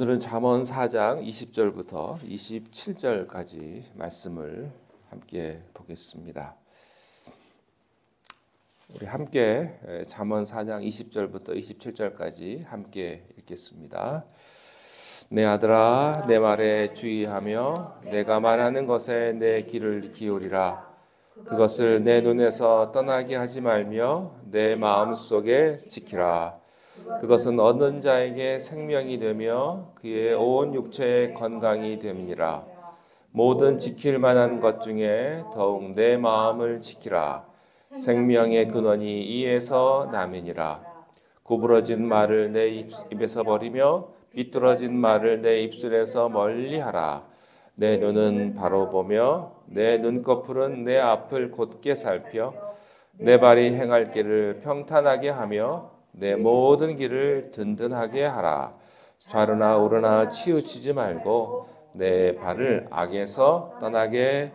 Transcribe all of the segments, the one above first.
오늘은 잠언 4장 20절부터 27절까지 말씀을 함께 보겠습니다. 우리 함께 잠언 4장 20절부터 27절까지 함께 읽겠습니다. 내 아들아, 내 말에 주의하며 내가 말하는 것에 내 귀를 기울이라. 그것을 내 눈에서 떠나게 하지 말며 내 마음속에 지키라. 그것은 얻는 자에게 생명이 되며 그의 온 육체의 건강이 됨이니라. 모든 지킬 만한 것 중에 더욱 내 마음을 지키라. 생명의 근원이 이에서 남이니라. 구부러진 말을 내 입에서 버리며 삐뚤어진 말을 내 입술에서 멀리하라. 내 눈은 바로 보며 내 눈꺼풀은 내 앞을 곧게 살펴 내 발이 행할 길을 평탄하게 하며 내 모든 길을 든든하게 하라. 좌르나 우르나 치우치지 말고 내 발을 악에서 떠나게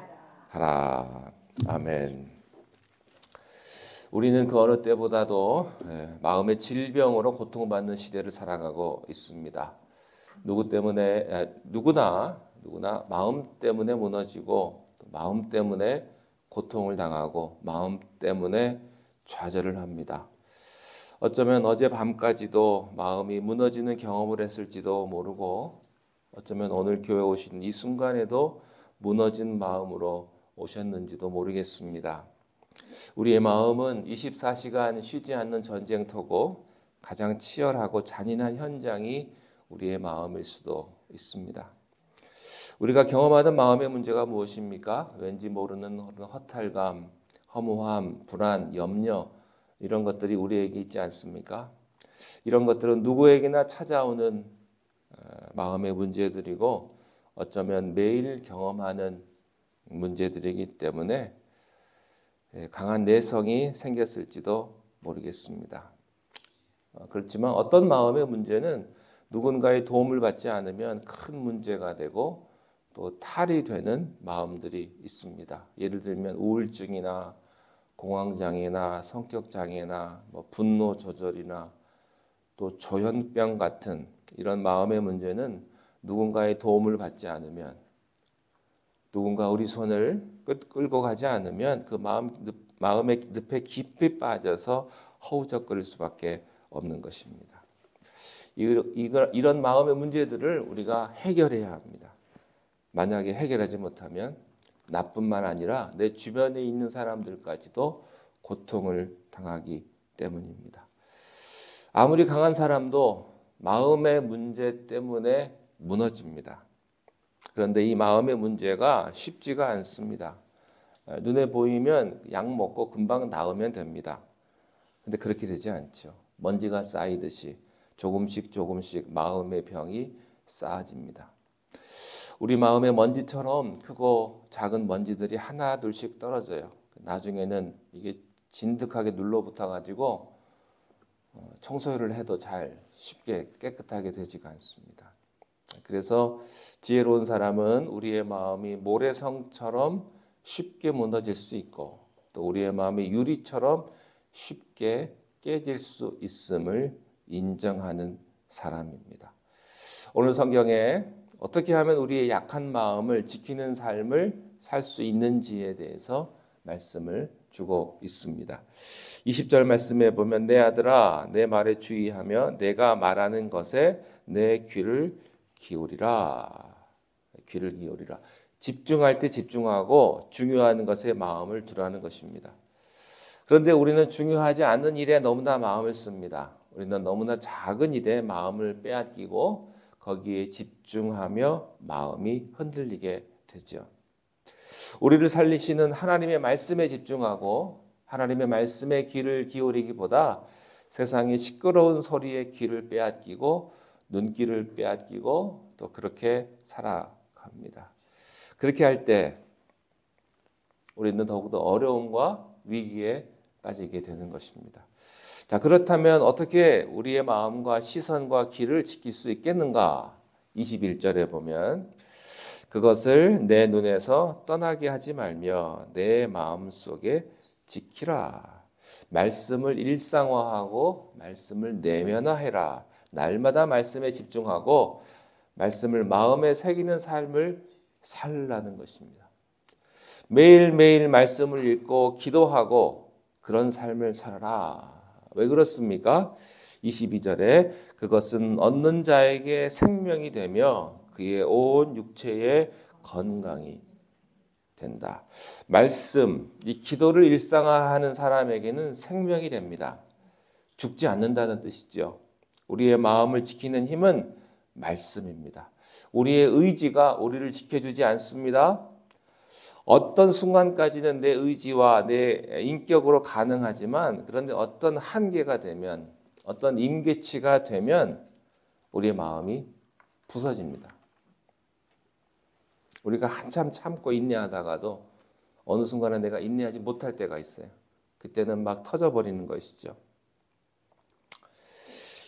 하라. 아멘. 우리는 그 어느 때보다도 마음의 질병으로 고통받는 시대를 살아가고 있습니다. 누구나 마음 때문에 무너지고 마음 때문에 고통을 당하고 마음 때문에 좌절을 합니다. 어쩌면 어젯밤까지도 마음이 무너지는 경험을 했을지도 모르고 어쩌면 오늘 교회 오신 이 순간에도 무너진 마음으로 오셨는지도 모르겠습니다. 우리의 마음은 24시간 쉬지 않는 전쟁터고 가장 치열하고 잔인한 현장이 우리의 마음일 수도 있습니다. 우리가 경험하는 마음의 문제가 무엇입니까? 왠지 모르는 허탈감, 허무함, 불안, 염려 이런 것들이 우리에게 있지 않습니까? 이런 것들은 누구에게나 찾아오는 마음의 문제들이고 어쩌면 매일 경험하는 문제들이기 때문에 강한 내성이 생겼을지도 모르겠습니다. 그렇지만 어떤 마음의 문제는 누군가의 도움을 받지 않으면 큰 문제가 되고 또 탈이 되는 마음들이 있습니다. 예를 들면 우울증이나 공황장애나 성격장애나 분노 조절이나 또 조현병 같은 이런 마음의 문제는 누군가의 도움을 받지 않으면 누군가 우리 손을 끌고 가지 않으면 그 마음의 늪에 깊이 빠져서 허우적거릴 수밖에 없는 것입니다. 이런 마음의 문제들을 우리가 해결해야 합니다. 만약에 해결하지 못하면 나뿐만 아니라 내 주변에 있는 사람들까지도 고통을 당하기 때문입니다. 아무리 강한 사람도 마음의 문제 때문에 무너집니다. 그런데 이 마음의 문제가 쉽지가 않습니다. 눈에 보이면 약 먹고 금방 나으면 됩니다. 그런데 그렇게 되지 않죠. 먼지가 쌓이듯이 조금씩 마음의 병이 쌓아집니다. 우리 마음의 먼지처럼 크고 작은 먼지들이 하나 둘씩 떨어져요. 나중에는 이게 진득하게 눌러붙어 가지고 청소를 해도 잘 쉽게 깨끗하게 되지가 않습니다. 그래서 지혜로운 사람은 우리의 마음이 모래성처럼 쉽게 무너질 수 있고 또 우리의 마음이 유리처럼 쉽게 깨질 수 있음을 인정하는 사람입니다. 오늘 성경에 어떻게 하면 우리의 약한 마음을 지키는 삶을 살 수 있는지에 대해서 말씀을 주고 있습니다. 20절 말씀에 보면 내 아들아 내 말에 주의하며 내가 말하는 것에 내 귀를 기울이라. 귀를 기울이라. 집중할 때 집중하고 중요한 것에 마음을 두라는 것입니다. 그런데 우리는 중요하지 않은 일에 너무나 마음을 씁니다. 우리는 너무나 작은 일에 마음을 빼앗기고 거기에 집중하며 마음이 흔들리게 되죠. 우리를 살리시는 하나님의 말씀에 집중하고 하나님의 말씀에 귀를 기울이기보다 세상의 시끄러운 소리에 귀를 빼앗기고 눈길을 빼앗기고 또 그렇게 살아갑니다. 그렇게 할 때 우리는 더욱더 어려움과 위기에 빠지게 되는 것입니다. 자, 그렇다면 어떻게 우리의 마음과 시선과 귀를 지킬 수 있겠는가? 21절에 보면 그것을 내 눈에서 떠나게 하지 말며 내 마음속에 지키라. 말씀을 일상화하고 말씀을 내면화해라. 날마다 말씀에 집중하고 말씀을 마음에 새기는 삶을 살라는 것입니다. 매일매일 말씀을 읽고 기도하고 그런 삶을 살아라. 왜 그렇습니까? 22절에 그것은 얻는 자에게 생명이 되며 그의 온 육체의 건강이 된다. 말씀, 이 기도를 일상화하는 사람에게는 생명이 됩니다. 죽지 않는다는 뜻이죠. 우리의 마음을 지키는 힘은 말씀입니다. 우리의 의지가 우리를 지켜주지 않습니다. 어떤 순간까지는 내 의지와 내 인격으로 가능하지만 그런데 어떤 한계가 되면 어떤 임계치가 되면 우리의 마음이 부서집니다. 우리가 한참 참고 인내하다가도 어느 순간에 내가 인내하지 못할 때가 있어요. 그때는 막 터져버리는 것이죠.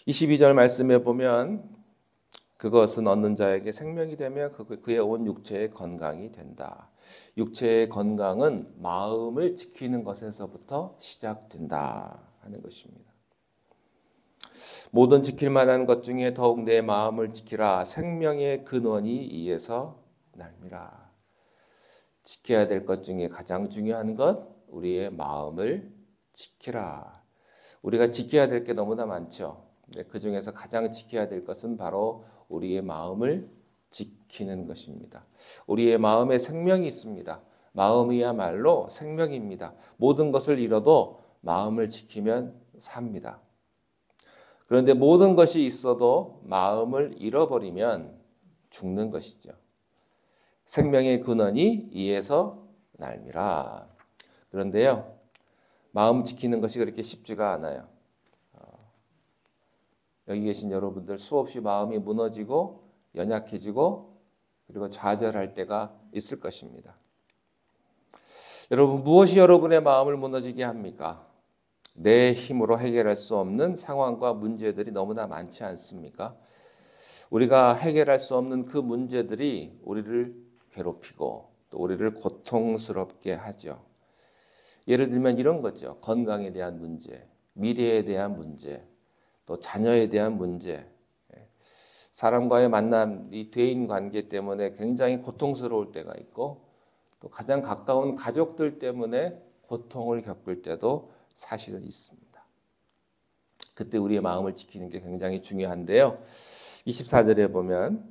22절 말씀에 보면 그것은 얻는 자에게 생명이 되며 그의 온 육체의 건강이 된다. 육체의 건강은 마음을 지키는 것에서부터 시작된다 하는 것입니다. 모든 지킬 만한 것 중에 더욱 내 마음을 지키라. 생명의 근원이 이에서 날미라. 지켜야 될 것 중에 가장 중요한 것, 우리의 마음을 지키라. 우리가 지켜야 될 게 너무나 많죠. 그 중에서 가장 지켜야 될 것은 바로 우리의 마음을 지키는 것입니다. 우리의 마음에 생명이 있습니다. 마음이야말로 생명입니다. 모든 것을 잃어도 마음을 지키면 삽니다. 그런데 모든 것이 있어도 마음을 잃어버리면 죽는 것이죠. 생명의 근원이 이에서 날미라. 그런데요, 마음 지키는 것이 그렇게 쉽지가 않아요. 여기 계신 여러분들 수없이 마음이 무너지고 연약해지고 그리고 좌절할 때가 있을 것입니다. 여러분, 무엇이 여러분의 마음을 무너지게 합니까? 내 힘으로 해결할 수 없는 상황과 문제들이 너무나 많지 않습니까? 우리가 해결할 수 없는 그 문제들이 우리를 괴롭히고 또 우리를 고통스럽게 하죠. 예를 들면 이런 거죠. 건강에 대한 문제, 미래에 대한 문제, 또 자녀에 대한 문제, 사람과의 만남, 이 대인 관계 때문에 굉장히 고통스러울 때가 있고 또 가장 가까운 가족들 때문에 고통을 겪을 때도 사실은 있습니다. 그때 우리의 마음을 지키는 게 굉장히 중요한데요. 24절에 보면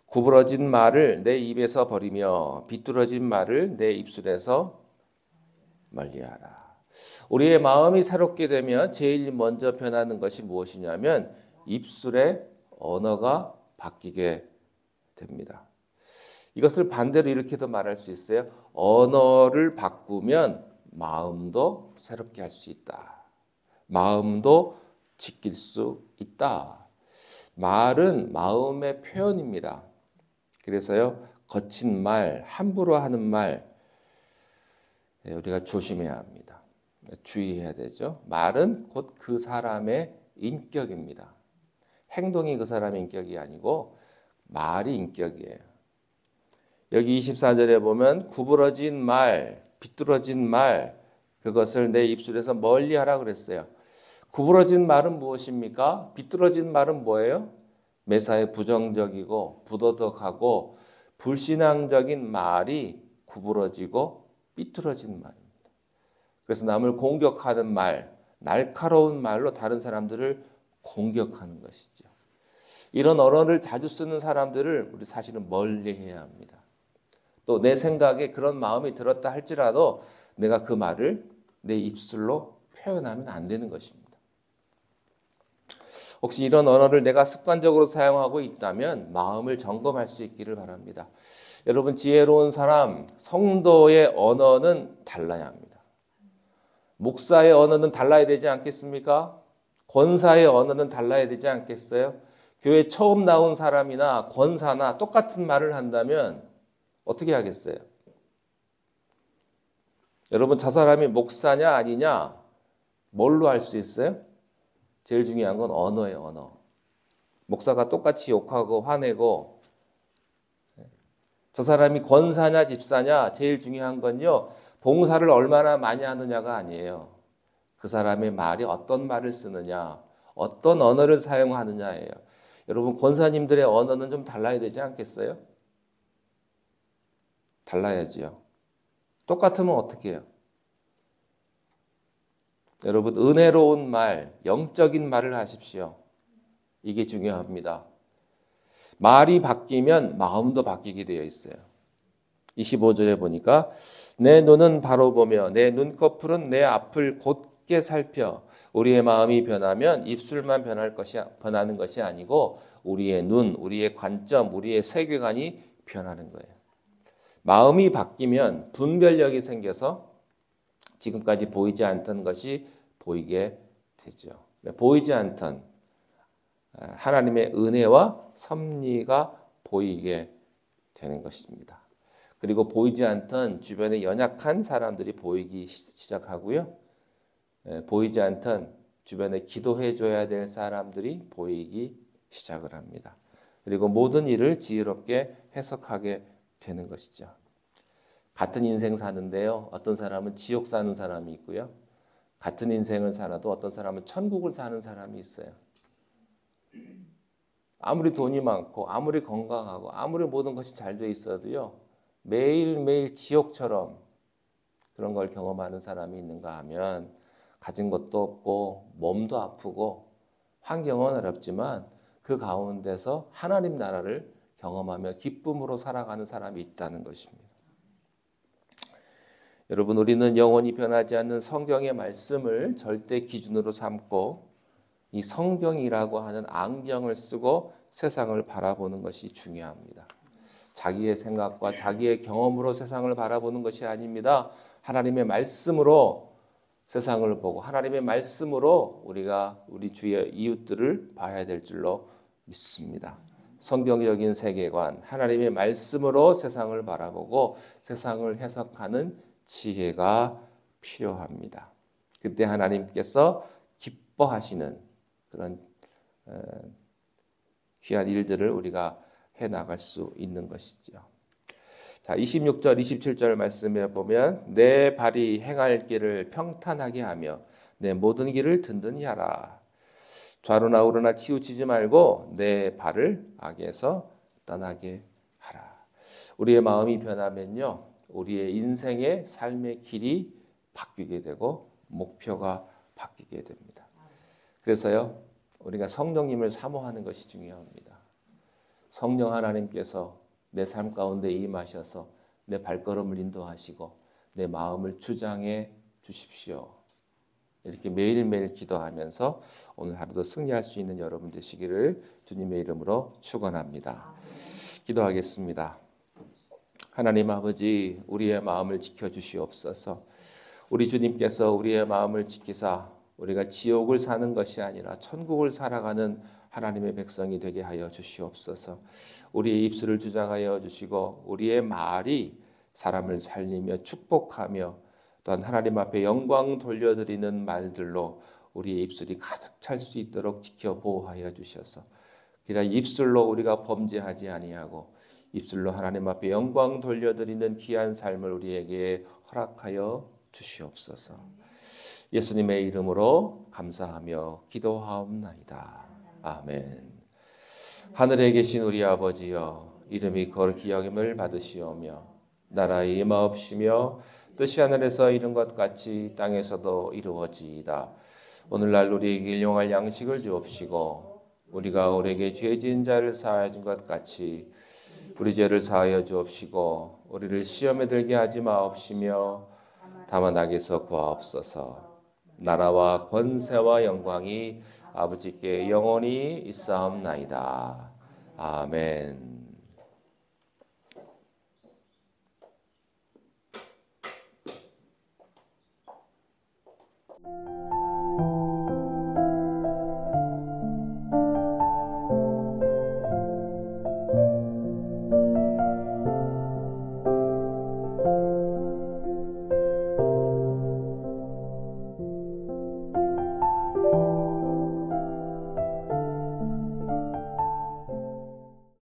구부러진 말을 내 입에서 버리며 비뚤어진 말을 내 입술에서 멀리하라. 우리의 마음이 새롭게 되면 제일 먼저 변하는 것이 무엇이냐면 입술의 언어가 바뀌게 됩니다. 이것을 반대로 이렇게도 말할 수 있어요. 언어를 바꾸면 마음도 새롭게 할 수 있다. 마음도 지킬 수 있다. 말은 마음의 표현입니다. 그래서요, 거친 말, 함부로 하는 말 우리가 조심해야 합니다. 주의해야 되죠. 말은 곧 그 사람의 인격입니다. 행동이 그 사람의 인격이 아니고 말이 인격이에요. 여기 24절에 보면 구부러진 말, 비뚤어진 말 그것을 내 입술에서 멀리하라 그랬어요. 구부러진 말은 무엇입니까? 비뚤어진 말은 뭐예요? 매사에 부정적이고 부도덕하고 불신앙적인 말이 구부러지고 삐뚤어진 말입니다. 그래서 남을 공격하는 말, 날카로운 말로 다른 사람들을 공격하는 것이죠. 이런 언어를 자주 쓰는 사람들을 우리 사실은 멀리해야 합니다. 또 내 생각에 그런 마음이 들었다 할지라도 내가 그 말을 내 입술로 표현하면 안 되는 것입니다. 혹시 이런 언어를 내가 습관적으로 사용하고 있다면 마음을 점검할 수 있기를 바랍니다. 여러분, 지혜로운 사람, 성도의 언어는 달라야 합니다. 목사의 언어는 달라야 되지 않겠습니까? 권사의 언어는 달라야 되지 않겠어요? 교회 처음 나온 사람이나 권사나 똑같은 말을 한다면 어떻게 하겠어요? 여러분, 저 사람이 목사냐 아니냐 뭘로 알 수 있어요? 제일 중요한 건 언어예요, 언어. 목사가 똑같이 욕하고 화내고 저 사람이 권사냐 집사냐 제일 중요한 건요, 봉사를 얼마나 많이 하느냐가 아니에요. 그 사람의 말이 어떤 말을 쓰느냐, 어떤 언어를 사용하느냐예요. 여러분 권사님들의 언어는 좀 달라야 되지 않겠어요? 달라야지요. 똑같으면 어떻게 해요? 여러분 은혜로운 말, 영적인 말을 하십시오. 이게 중요합니다. 말이 바뀌면 마음도 바뀌게 되어 있어요. 25절에 보니까 내 눈은 바로 보며 내 눈꺼풀은 내 앞을 곧게 살펴. 우리의 마음이 변하면 입술만 변하는 것이 아니고 우리의 눈, 우리의 관점, 우리의 세계관이 변하는 거예요. 마음이 바뀌면 분별력이 생겨서 지금까지 보이지 않던 것이 보이게 되죠. 보이지 않던 하나님의 은혜와 섭리가 보이게 되는 것입니다. 그리고 보이지 않던 주변의 연약한 사람들이 보이기 시작하고요. 보이지 않던 주변에 기도해 줘야 될 사람들이 보이기 시작을 합니다. 그리고 모든 일을 지혜롭게 해석하게 되는 것이죠. 같은 인생 사는데요. 어떤 사람은 지옥 사는 사람이 있고요. 같은 인생을 살아도 어떤 사람은 천국을 사는 사람이 있어요. 아무리 돈이 많고 아무리 건강하고 아무리 모든 것이 잘 돼 있어도요. 매일매일 지옥처럼 그런 걸 경험하는 사람이 있는가 하면 가진 것도 없고 몸도 아프고 환경은 어렵지만 그 가운데서 하나님 나라를 경험하며 기쁨으로 살아가는 사람이 있다는 것입니다. 여러분 우리는 영원히 변하지 않는 성경의 말씀을 절대 기준으로 삼고 이 성경이라고 하는 안경을 쓰고 세상을 바라보는 것이 중요합니다. 자기의 생각과 자기의 경험으로 세상을 바라보는 것이 아닙니다. 하나님의 말씀으로 세상을 보고 하나님의 말씀으로 우리가 우리 주위의 이웃들을 봐야 될 줄로 믿습니다. 성경적인 세계관, 하나님의 말씀으로 세상을 바라보고 세상을 해석하는 지혜가 필요합니다. 그때 하나님께서 기뻐하시는 그런 귀한 일들을 우리가 해나갈 수 있는 것이죠. 자, 26절, 27절 말씀에 보면 내 발이 행할 길을 평탄하게 하며 내 모든 길을 든든히 하라. 좌로나 우로나 치우치지 말고 내 발을 악에서 떠나게 하라. 우리의 마음이 변하면요. 우리의 인생의 삶의 길이 바뀌게 되고 목표가 바뀌게 됩니다. 그래서요. 우리가 성령님을 사모하는 것이 중요합니다. 성령 하나님께서 내 삶 가운데 임하셔서 내 발걸음을 인도하시고 내 마음을 주장해 주십시오. 이렇게 매일매일 기도하면서 오늘 하루도 승리할 수 있는 여러분 되시기를 주님의 이름으로 축원합니다. 기도하겠습니다. 하나님 아버지 우리의 마음을 지켜주시옵소서. 우리 주님께서 우리의 마음을 지키사 우리가 지옥을 사는 것이 아니라 천국을 살아가는 하나님의 백성이 되게 하여 주시옵소서. 우리의 입술을 주장하여 주시고 우리의 말이 사람을 살리며 축복하며 또한 하나님 앞에 영광 돌려드리는 말들로 우리의 입술이 가득 찰 수 있도록 지켜 보호하여 주셔서 그냥 입술로 우리가 범죄하지 아니하고 입술로 하나님 앞에 영광 돌려드리는 귀한 삶을 우리에게 허락하여 주시옵소서. 예수님의 이름으로 감사하며 기도하옵나이다. 아멘. 하늘에 계신 우리 아버지여 이름이 거룩히 여김을 받으시오며 나라의 임하옵시며 뜻이 하늘에서 이룬 것 같이 땅에서도 이루어지이다. 오늘날 우리에게 일용할 양식을 주옵시고 우리가 우리에게 죄 지은 자를 사하여 준 것 같이 우리 죄를 사하여 주옵시고 우리를 시험에 들게 하지 마옵시며 다만 악에서 구하옵소서. 나라와 권세와 영광이 아버지께 영원히 있사옵나이다. 아멘.